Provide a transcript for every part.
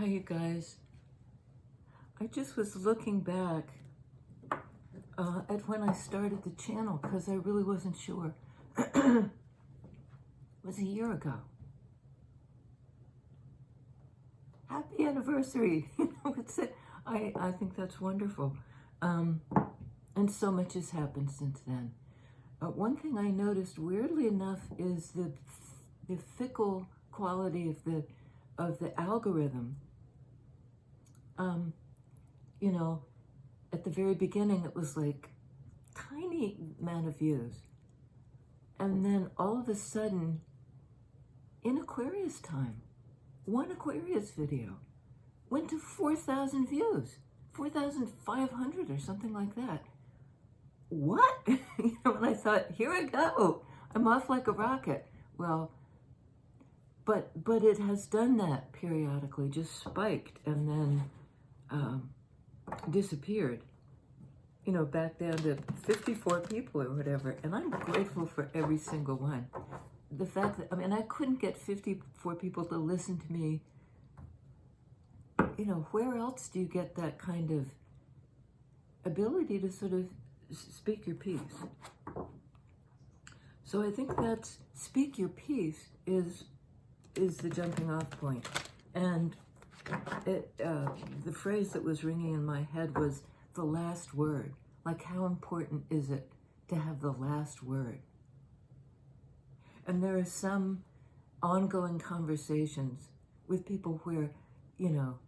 Hi, you guys. I just was looking back at when I started the channel because I really wasn't sure. It was a year ago. Happy anniversary. It's it. I think that's wonderful. And so much has happened since then. One thing I noticed, weirdly enough, is the fickle quality of the algorithm. You know, at the very beginning, it was like tiny amount of views. And then all of a sudden, in Aquarius time, one Aquarius video went to 4,000 views, 4,500 or something like that. What? You know, and I thought, here I go. I'm off like a rocket. Well, but it has done that periodically, just spiked and then disappeared. You know, back down to 54 people or whatever. And I'm grateful for every single one. The fact that, I mean, I couldn't get 54 people to listen to me. You know, where else do you get that kind of ability to sort of speak your piece? So I think that's, speak your piece is the jumping off point. And the phrase that was ringing in my head was the last word. Like, how important is it to have the last word? And there are some ongoing conversations with people where, you know,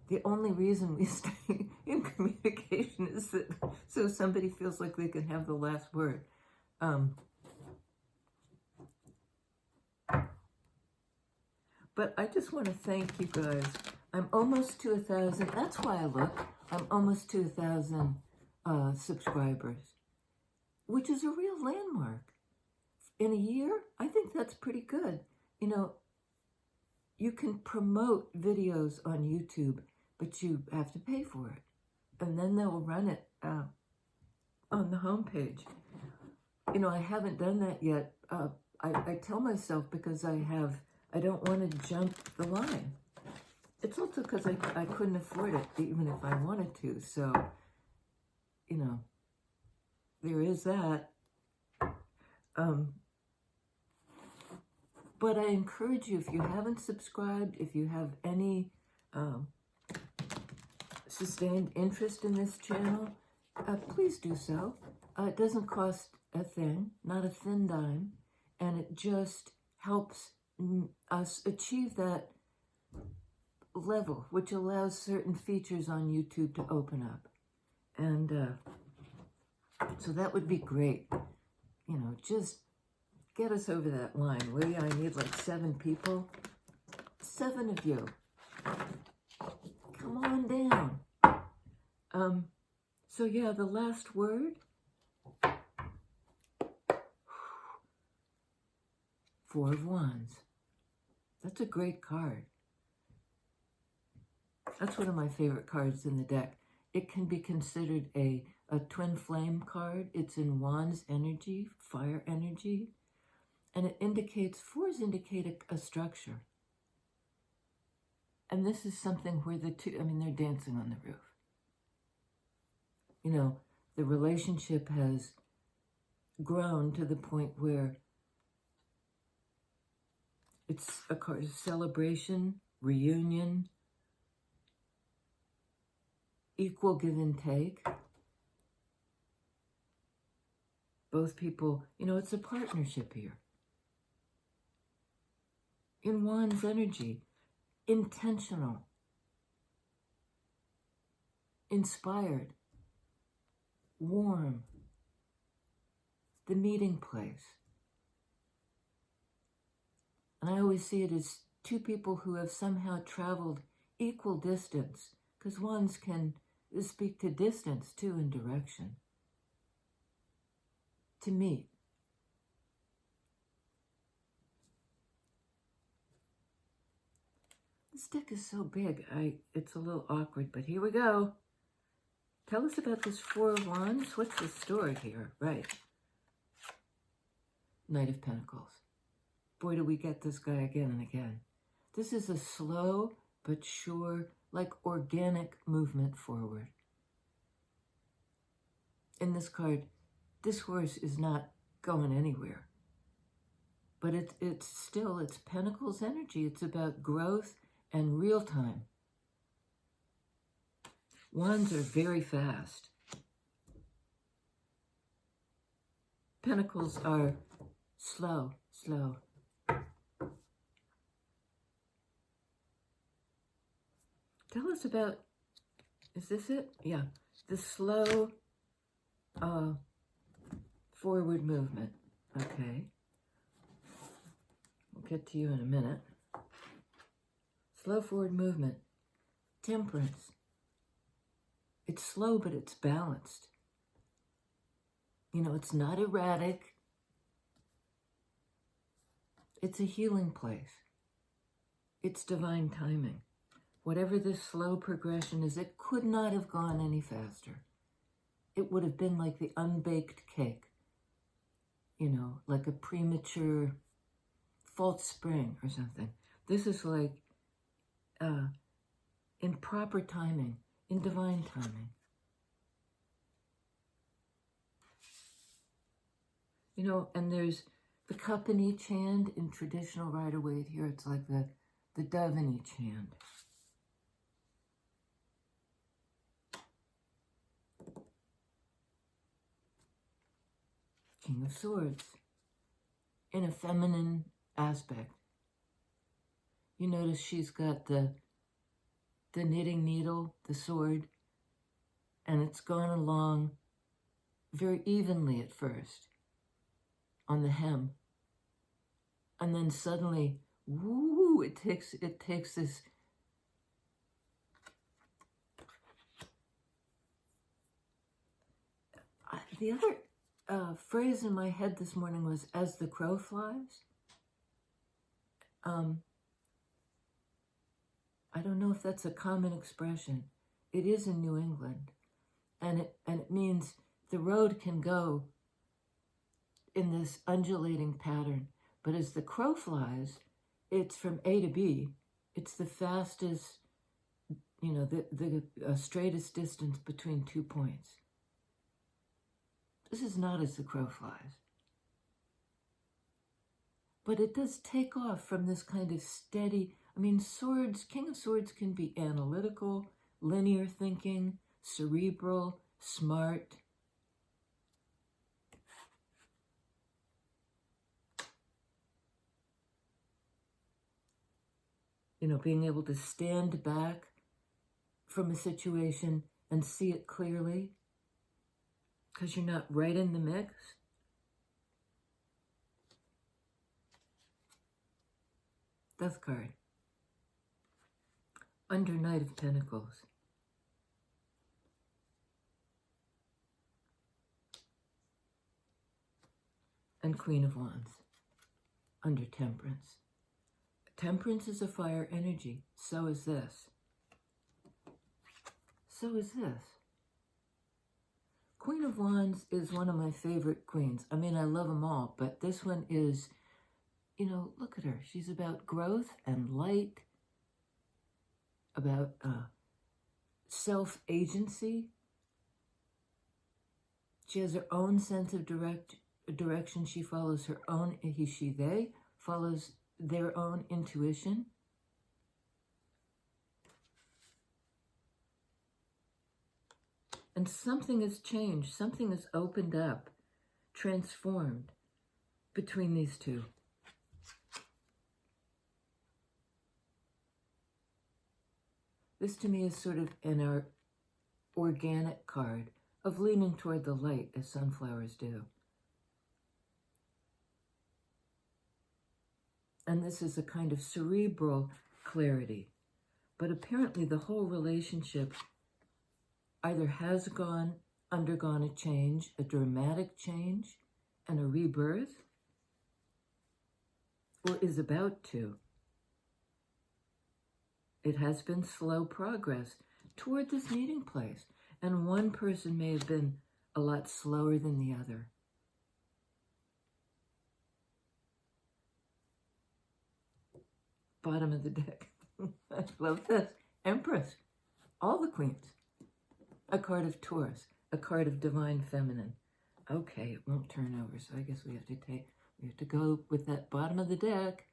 the only reason we stay in communication is that so somebody feels like they can have the last word. But I just want to thank you guys. I'm almost to 1,000. That's why I look. I'm almost to 1,000 subscribers, which is a real landmark. In a year, I think that's pretty good. You know, you can promote videos on YouTube, but you have to pay for it. And then they'll run it on the homepage. You know, I haven't done that yet. I tell myself because I don't want to jump the line. It's also because I couldn't afford it, even if I wanted to. So, you know, there is that. But I encourage you, if you haven't subscribed, if you have any sustained interest in this channel, please do so. It doesn't cost a thing, not a thin dime, and it just helps us achieve that level, which allows certain features on YouTube to open up. And so that would be great. You know, just get us over that line, will you? I need like 7 people. 7 of you. Come on down. So yeah, the last word. 4 of Wands. That's a great card. That's one of my favorite cards in the deck. It can be considered a twin flame card. It's in Wands energy, fire energy. And it indicates, 4s indicate a structure. And this is something where the two, I mean, they're dancing on the roof. You know, the relationship has grown to the point where it's a card of celebration, reunion, equal give and take. Both people, you know, it's a partnership here. In Wands energy, intentional, inspired, warm, the meeting place. And I always see it as 2 people who have somehow traveled equal distance, because Wands can speak to distance too and direction, to meet. This deck is so big, it's a little awkward, but here we go. Tell us about this 4 of Wands. What's the story here? Right. Knight of Pentacles. Boy, do we get this guy again and again. This is a slow but sure, like organic movement forward. In this card, this horse is not going anywhere. But it's Pentacles energy. It's about growth and real time. Wands are very fast. Pentacles are slow, slow. Tell us about, is this it? Yeah, the slow forward movement. Okay. We'll get to you in a minute. Slow forward movement. Temperance. It's slow, but it's balanced. You know, it's not erratic. It's a healing place. It's divine timing. Whatever this slow progression is, it could not have gone any faster. It would have been like the unbaked cake. You know, like a premature false spring or something. This is like in proper timing, in divine timing. You know, and there's the cup in each hand. In traditional Rider-Waite here, it's like the dove in each hand. King of Swords, in a feminine aspect. You notice she's got the knitting needle, the sword, and it's gone along very evenly at first on the hem. And then suddenly, woo, it takes this the other phrase in my head this morning was, as the crow flies. I don't know if that's a common expression. It is in New England. And it means the road can go in this undulating pattern. But as the crow flies, it's from A to B. It's the fastest, you know, the straightest distance between 2 points. This is not as the crow flies. But it does take off from this kind of steady, I mean, swords, King of Swords can be analytical, linear thinking, cerebral, smart. You know, being able to stand back from a situation and see it clearly because you're not right in the mix. Death card. Under Knight of Pentacles. And Queen of Wands. Under Temperance. Temperance is a fire energy. So is this. So is this. Queen of Wands is one of my favorite queens. I mean, I love them all, but this one is, you know, look at her. She's about growth and light, about self-agency. She has her own sense of direction. She follows her own, he, she, they, follows their own intuition. And something has changed. Something has opened up, transformed between these two. This to me is sort of an organic card of leaning toward the light as sunflowers do. And this is a kind of cerebral clarity. But apparently the whole relationship either has undergone a change, a dramatic change, and a rebirth, or is about to. It has been slow progress toward this meeting place, and one person may have been a lot slower than the other. Bottom of the deck. I love this. Empress. All the queens. A card of Taurus. A card of divine feminine. Okay, it won't turn over, so I guess we have to go with that bottom of the deck.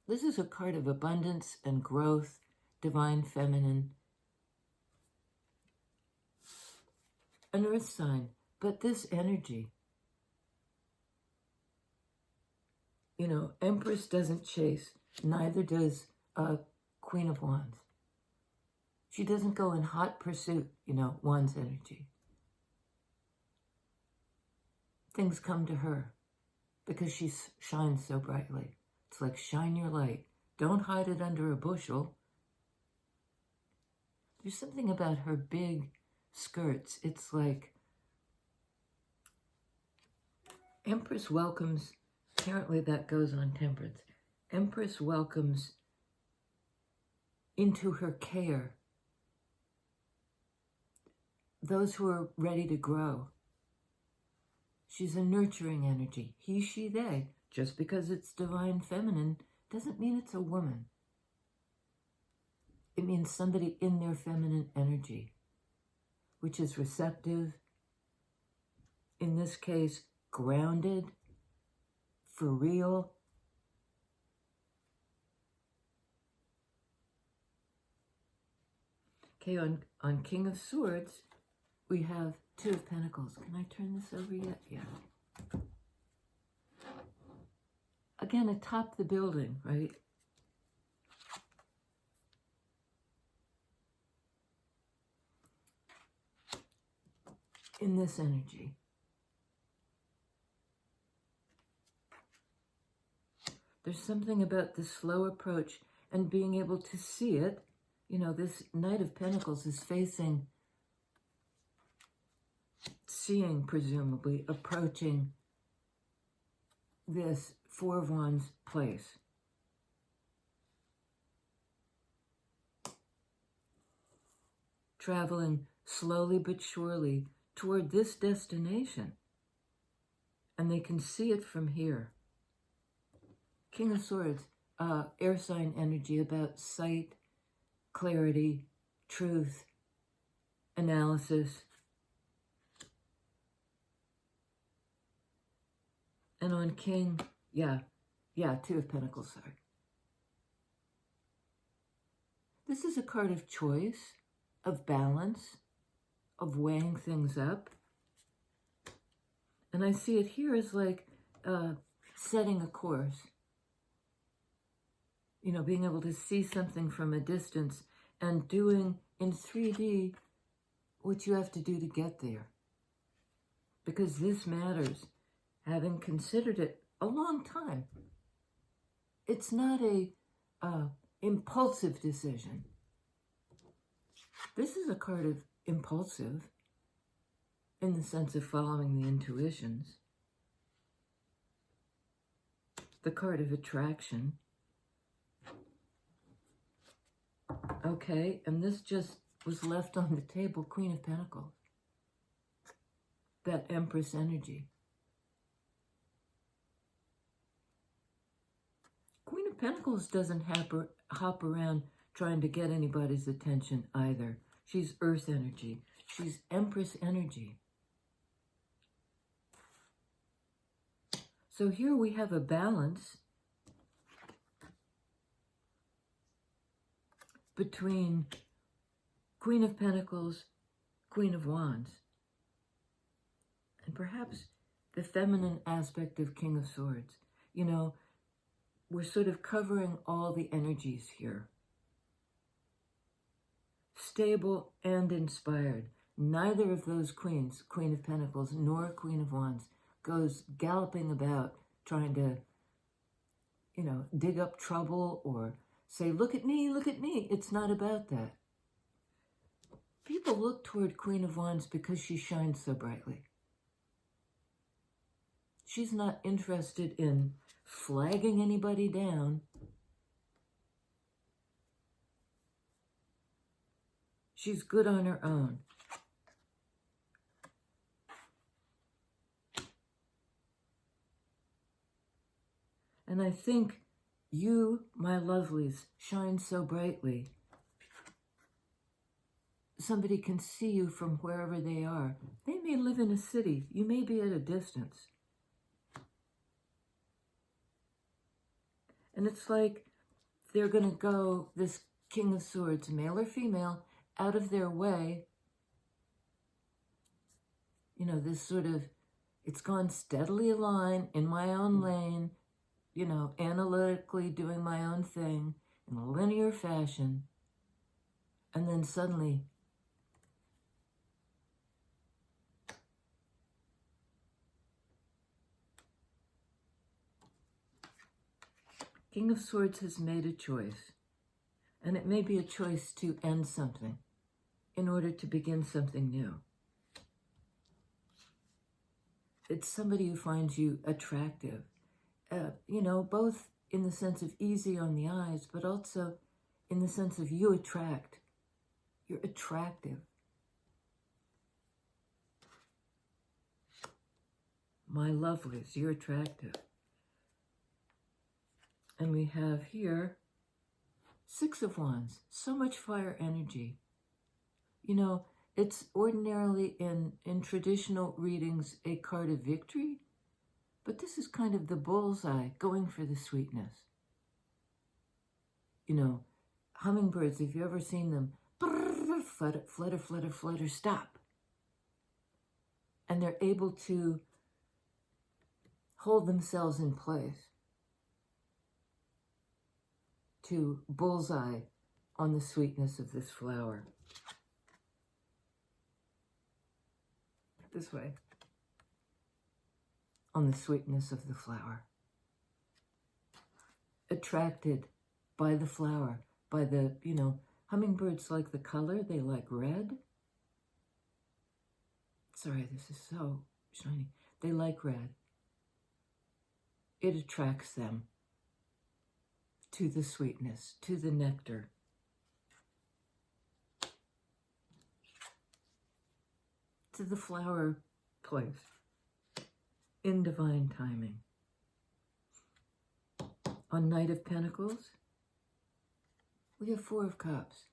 This is a card of abundance and growth, divine feminine. An earth sign, but this energy. You know, Empress doesn't chase, neither does Queen of Wands. She doesn't go in hot pursuit, you know, Wands energy. Things come to her because she shines so brightly. It's like, shine your light. Don't hide it under a bushel. There's something about her big skirts. It's like Empress welcomes, apparently that goes on Temperance. Empress welcomes into her care those who are ready to grow. She's a nurturing energy. He, she, they. Just because it's divine feminine doesn't mean it's a woman. It means somebody in their feminine energy, which is receptive, in this case, grounded, for real. Okay, on King of Swords, we have Two of Pentacles. Can I turn this over yet? Yeah. Again, atop the building, right? In this energy. There's something about the slow approach and being able to see it. You know, this Knight of Pentacles is facing, seeing, presumably, approaching this Four of Wands place. Traveling slowly but surely toward this destination. And they can see it from here. King of Swords, air sign energy about sight, clarity, truth, analysis. And on King, yeah, Two of Pentacles, sorry. This is a card of choice, of balance, of weighing things up. And I see it here as like setting a course. You know, being able to see something from a distance and doing in 3D what you have to do to get there. Because this matters, having considered it a long time. It's not a impulsive decision. This is a card of impulsive in the sense of following the intuitions. The card of attraction. Okay, and this just was left on the table, Queen of Pentacles. That Empress energy. Queen of Pentacles doesn't hop around trying to get anybody's attention either. She's Earth energy. She's Empress energy. So here we have a balance between Queen of Pentacles, Queen of Wands, and perhaps the feminine aspect of King of Swords. You know, we're sort of covering all the energies here. Stable and inspired. Neither of those queens, Queen of Pentacles nor Queen of Wands, goes galloping about trying to, you know, dig up trouble or say, look at me, look at me. It's not about that. People look toward Queen of Wands because she shines so brightly. She's not interested in flagging anybody down. She's good on her own. And I think You, my lovelies, shine so brightly. Somebody can see you from wherever they are. They may live in a city. You may be at a distance. And it's like they're going to go, this King of Swords, male or female, out of their way. You know, this sort of, it's gone steadily along in my own lane, you know, analytically doing my own thing in a linear fashion. And then suddenly, King of Swords has made a choice. And it may be a choice to end something in order to begin something new. It's somebody who finds you attractive, you know, both in the sense of easy on the eyes, but also in the sense of you attract. You're attractive. My lovelies, you're attractive. And we have here Six of Wands, so much fire energy. You know, it's ordinarily in traditional readings a card of victory, but this is kind of the bullseye, going for the sweetness. You know, hummingbirds, if you've ever seen them, flutter, flutter, flutter, flutter, stop. And they're able to hold themselves in place to bullseye on the sweetness of this flower. This way. On the sweetness of the flower. Attracted by the flower, by the, you know, hummingbirds like the color, they like red. Sorry, this is so shiny. They like red. It attracts them to the sweetness, to the nectar. To the flower place in divine timing. On Knight of Pentacles, we have Four of Cups.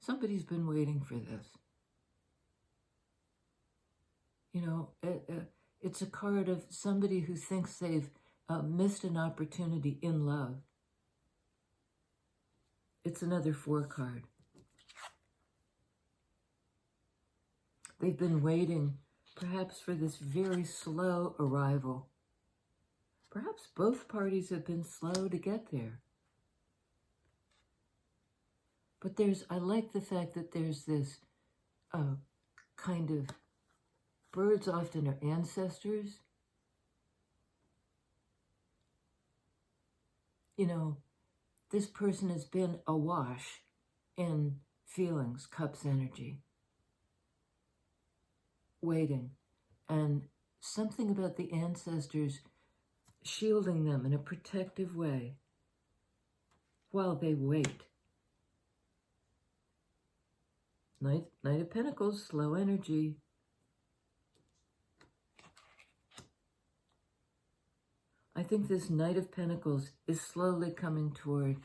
Somebody's been waiting for this. You know, it's a card of somebody who thinks they've missed an opportunity in love. It's another Four card. They've been waiting, perhaps, for this very slow arrival. Perhaps both parties have been slow to get there. But I like the fact that there's this kind of, birds often are ancestors. You know, this person has been awash in feelings, cups energy. Waiting. And something about the ancestors shielding them in a protective way while they wait. Knight of Pentacles, slow energy. I think this Knight of Pentacles is slowly coming toward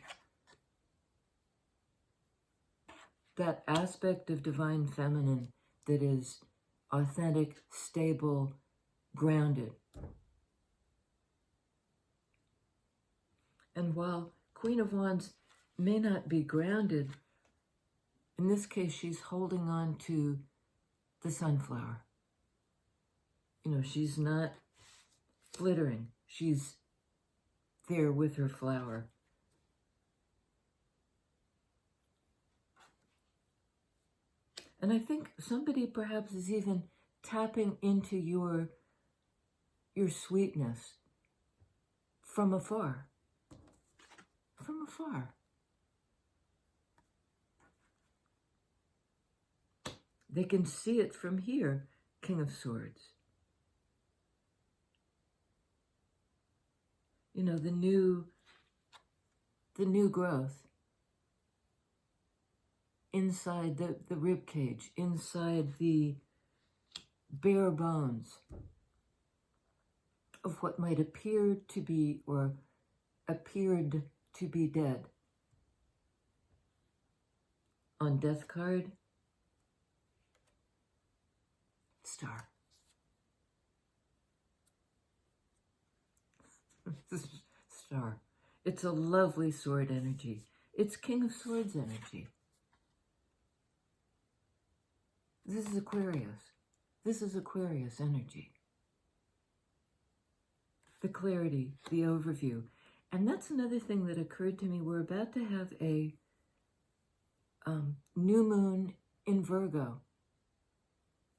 that aspect of divine feminine that is authentic, stable, grounded. And while Queen of Wands may not be grounded, in this case, she's holding on to the sunflower. You know, she's not flittering. She's there with her flower. And I think somebody perhaps is even tapping into your sweetness from afar. From afar. They can see it from here, King of Swords. You know, the new growth inside the rib cage, inside the bare bones of what might appear to be, or appeared to be dead. On death card, star. Star. It's a lovely sword energy. It's King of Swords energy. This is Aquarius. This is Aquarius energy. The clarity, the overview. And that's another thing that occurred to me. We're about to have a new moon in Virgo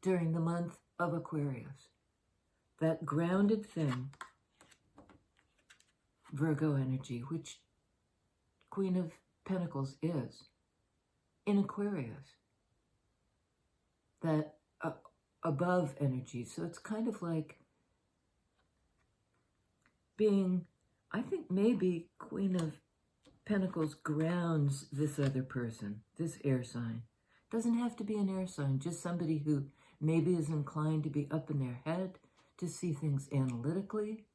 during the month of Aquarius. That grounded thing, Virgo energy, which Queen of Pentacles is, in Aquarius. That above energy. So it's kind of like being, I think maybe Queen of Pentacles grounds this other person, this air sign. Doesn't have to be an air sign, just somebody who maybe is inclined to be up in their head, to see things analytically.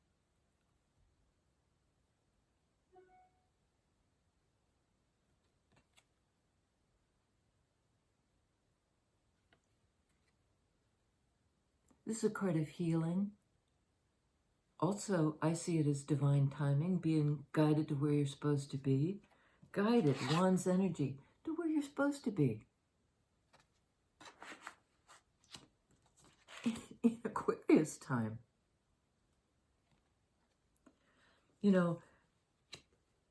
This is a card of healing. Also, I see it as divine timing, being guided to where you're supposed to be. Guided, Wands energy, to where you're supposed to be. In Aquarius time. You know,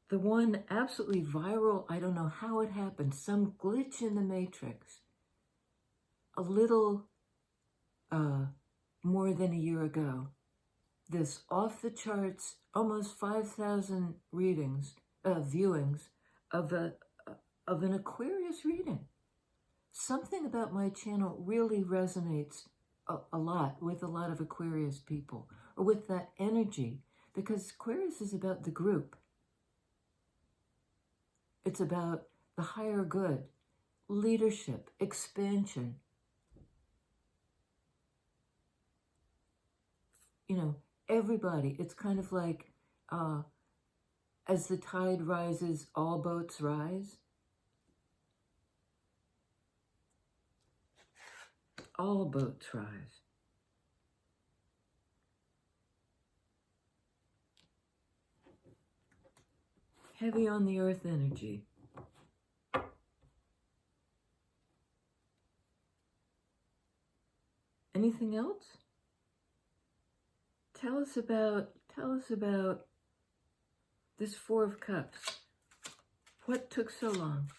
the one absolutely viral, I don't know how it happened, some glitch in the matrix. A little more than a year ago. This off-the-charts, almost 5,000 readings, viewings of an Aquarius reading. Something about my channel really resonates a lot with a lot of Aquarius people, or with that energy, because Aquarius is about the group. It's about the higher good, leadership, expansion. You know, everybody, it's kind of like, as the tide rises, all boats rise. All boats rise. Heavy on the earth energy. Anything else? Tell us about this Four of Cups. What took so long?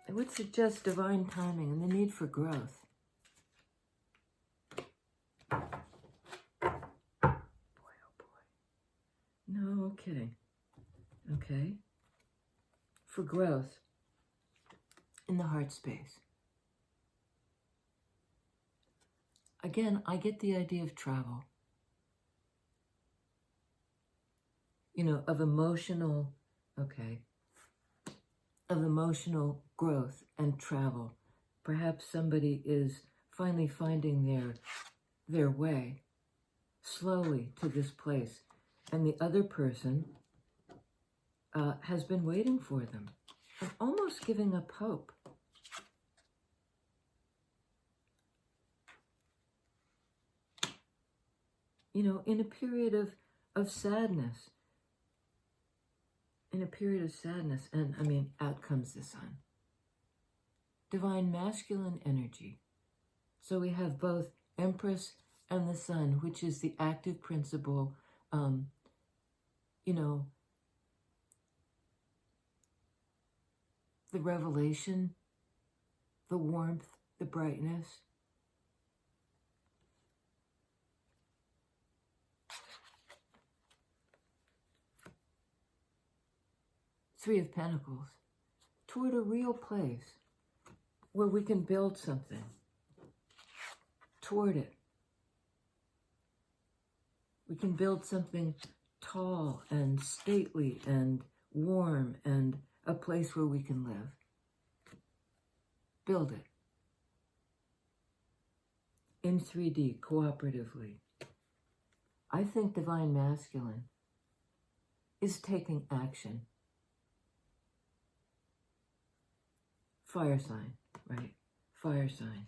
It would suggest divine timing and the need for growth. Boy, oh boy. No kidding. Okay. For growth in the heart space. Again, I get the idea of travel. You know, of emotional, of emotional growth and travel. Perhaps somebody is finally finding their way slowly to this place, and the other person has been waiting for them, and almost giving up hope. You know, in a period of sadness. In a period of sadness, and I mean, out comes the sun. Divine masculine energy. So we have both Empress and the Sun, which is the active principle, you know, the revelation, the warmth, the brightness. Three of Pentacles, toward a real place where we can build something, toward it. We can build something tall and stately and warm and a place where we can live. Build it. In 3D, cooperatively. I think divine masculine is taking action. Fire sign, right? Fire sign.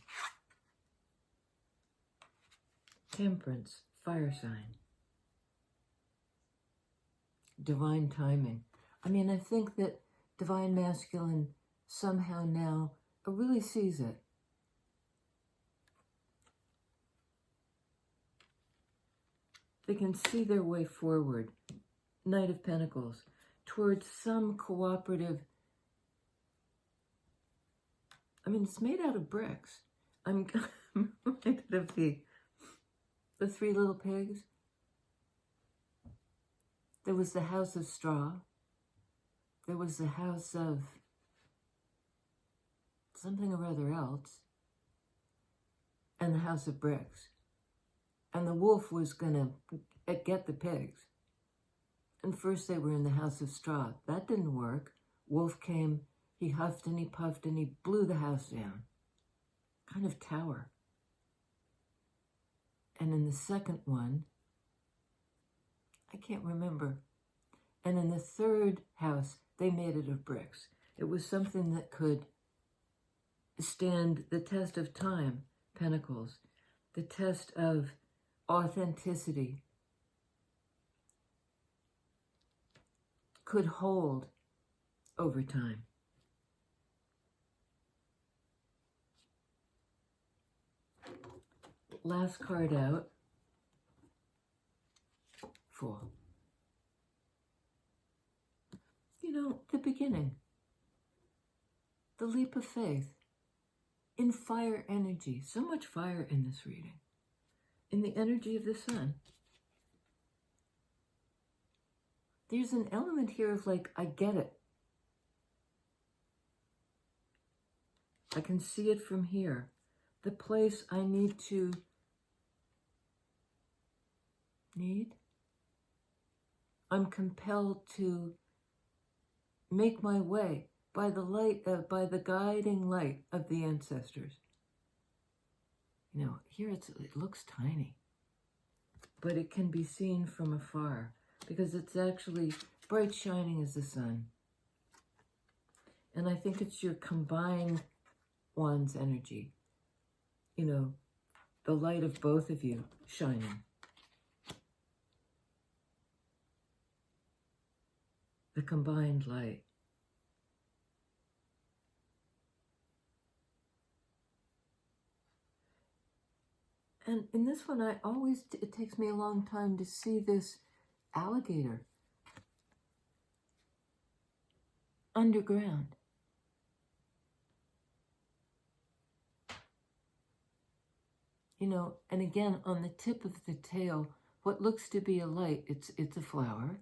Temperance, fire sign. Divine timing. I mean, I think that divine masculine somehow now really sees it. They can see their way forward, Knight of Pentacles, towards some cooperative. I mean, it's made out of bricks. I'm reminded of the Three Little Pigs. There was the house of straw. There was the house of something or other else. And the house of bricks. And the wolf was going to get the pigs. And first they were in the house of straw. That didn't work. Wolf came, he huffed and he puffed and he blew the house down. Kind of tower. And in the second one, I can't remember. And in the third house, they made it of bricks. It was something that could stand the test of time, Pentacles, the test of authenticity, could hold over time. Last card out, Fool. You know, the beginning, the leap of faith in fire energy. So much fire in this reading, in the energy of the sun. There's an element here of like, I get it. I can see it from here. The place I need to I'm compelled to make my way by the light, by the guiding light of the ancestors. You know, here it looks tiny, but it can be seen from afar because it's actually bright shining as the sun. And I think it's your combined one's energy. You know, the light of both of you shining. The combined light. And in this one, it takes me a long time to see this alligator underground. You know, and again, on the tip of the tail, what looks to be a light, it's a flower.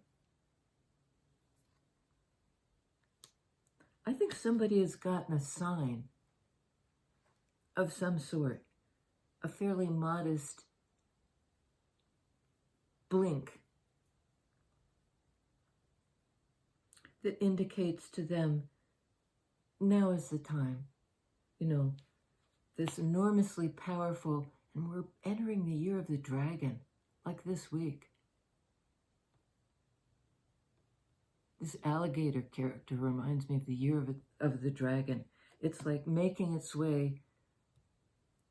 I think somebody has gotten a sign of some sort, a fairly modest blink that indicates to them, now is the time. You know, this enormously powerful, and we're entering the year of the dragon, like this week. This alligator character reminds me of the year of the dragon. It's like making its way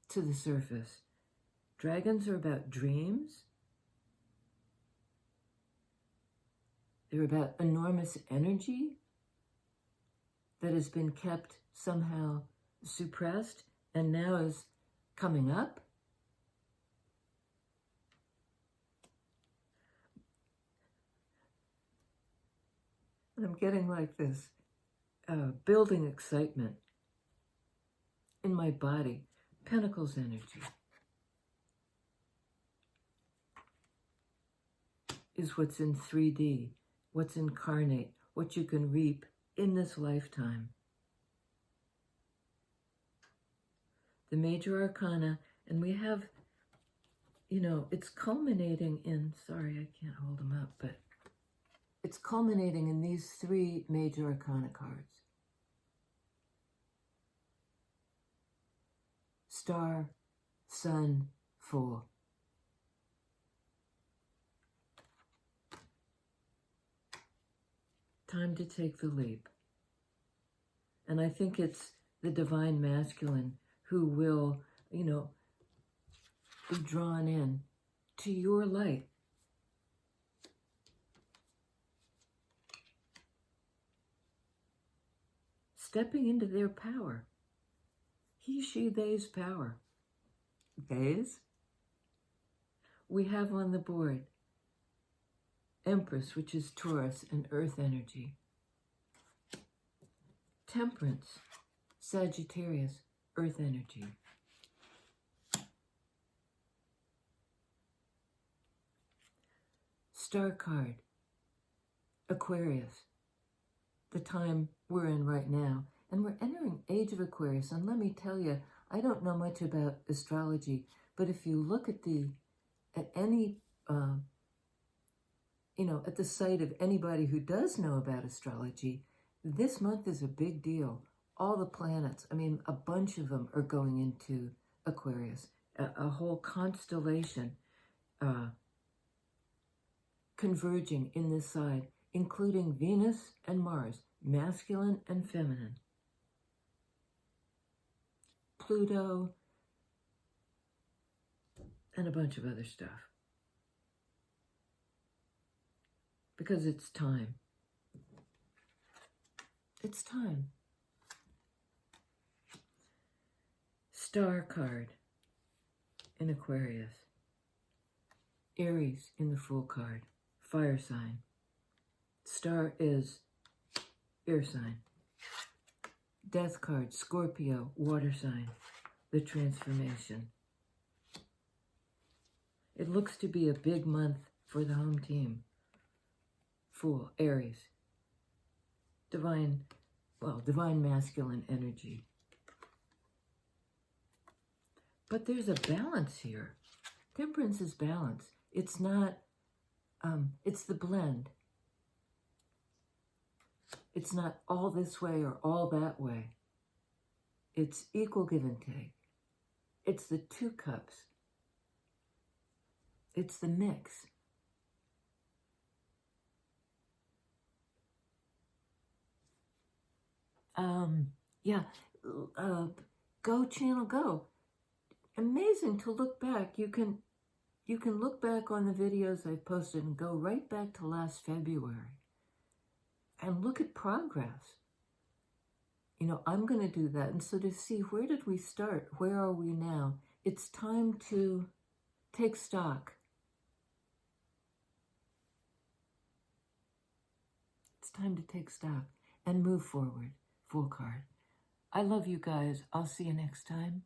to the surface. Dragons are about dreams. They're about enormous energy that has been kept somehow suppressed and now is coming up. And I'm getting like this building excitement in my body. Pentacles energy is what's in 3D, what's incarnate, what you can reap in this lifetime. The major arcana, and we have, you know, it's culminating in, sorry, I can't hold them up, but it's culminating in these three major arcana cards. Star, Sun, Fool. Time to take the leap. And I think it's the divine masculine who will, you know, be drawn in to your light. Stepping into their power. He, she, they's power. They's? We have on the board Empress, which is Taurus and Earth energy. Temperance, Sagittarius, Earth energy. Star card, Aquarius, the time we're in right now. And we're entering Age of Aquarius. And let me tell you, I don't know much about astrology, but if you look at any, at the site of anybody who does know about astrology, this month is a big deal. All the planets, I mean, a bunch of them are going into Aquarius. A whole constellation converging in this side, including Venus and Mars, masculine and feminine. Pluto, and a bunch of other stuff. Because it's time. It's time. Star card in Aquarius. Aries in the Fool card. Fire sign. Star is air sign. Death card, Scorpio, water sign. The transformation. It looks to be a big month for the home team. Fool, Aries. Divine masculine energy. But there's a balance here. Temperance is balance. It's not, it's the blend. It's not all this way or all that way. It's equal give and take. It's the 2 cups. It's the mix. Go channel, go. Amazing to look back. You can look back on the videos I've posted and go right back to last February and look at progress. You know, I'm going to do that. And so to see, where did we start? Where are we now? It's time to take stock. It's time to take stock and move forward. Full card. I love you guys. I'll see you next time.